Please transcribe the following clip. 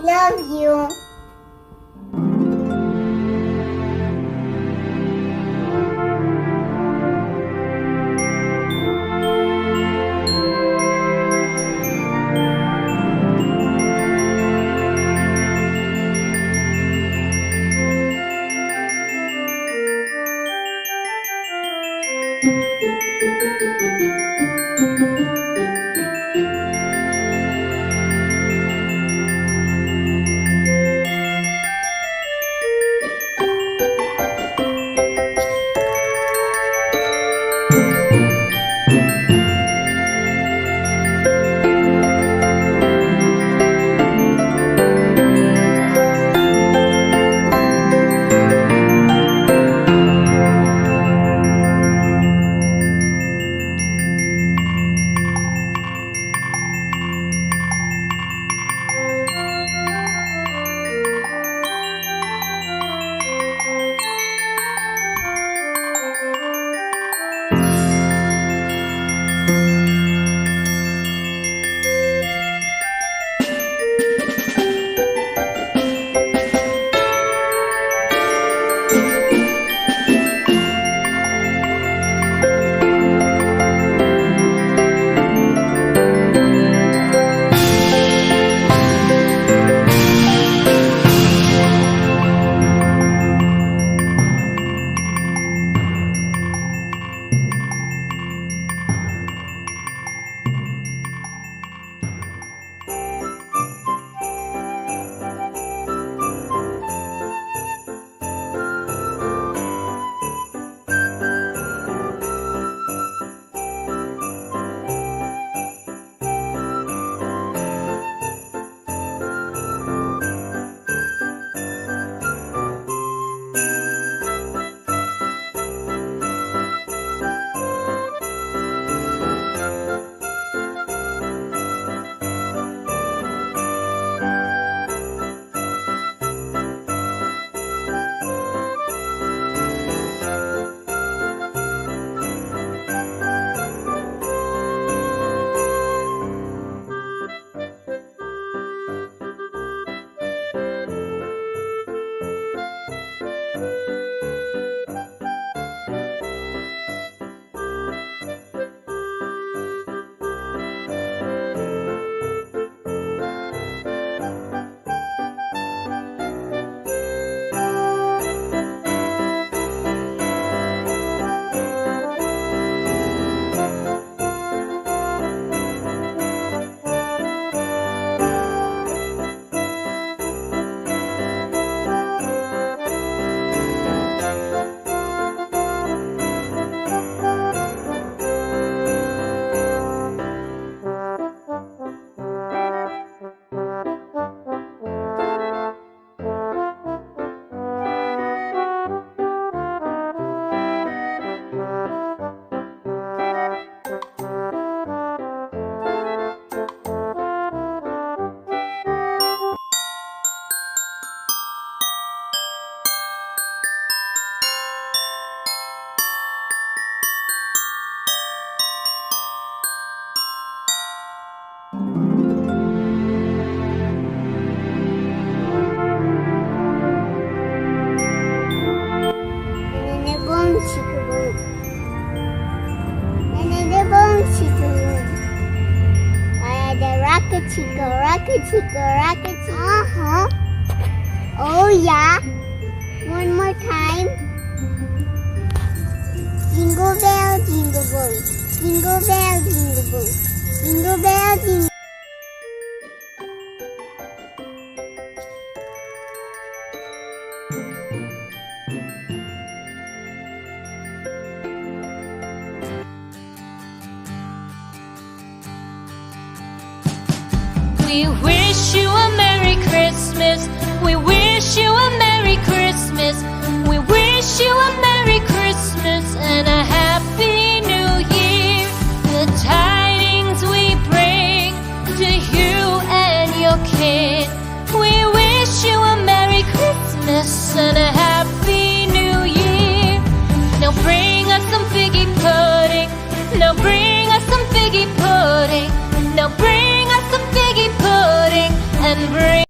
love you. Rocket chica, rocket chica, rocket chica. Oh yeah. One more time. Jingle bell, jingle bell. Jingle bell, jingle bell. Jingle bell, jingle. We wish you a Merry Christmas. We wish you a Merry Christmas. We wish you a Merry Christmas and a Happy New Year. The tidings we bring to you and your kid. We wish you a Merry Christmas and a Happy New Year. Now bring us some figgy pudding. Now bring us some figgy pudding. Now bring us some figgy pudding and bring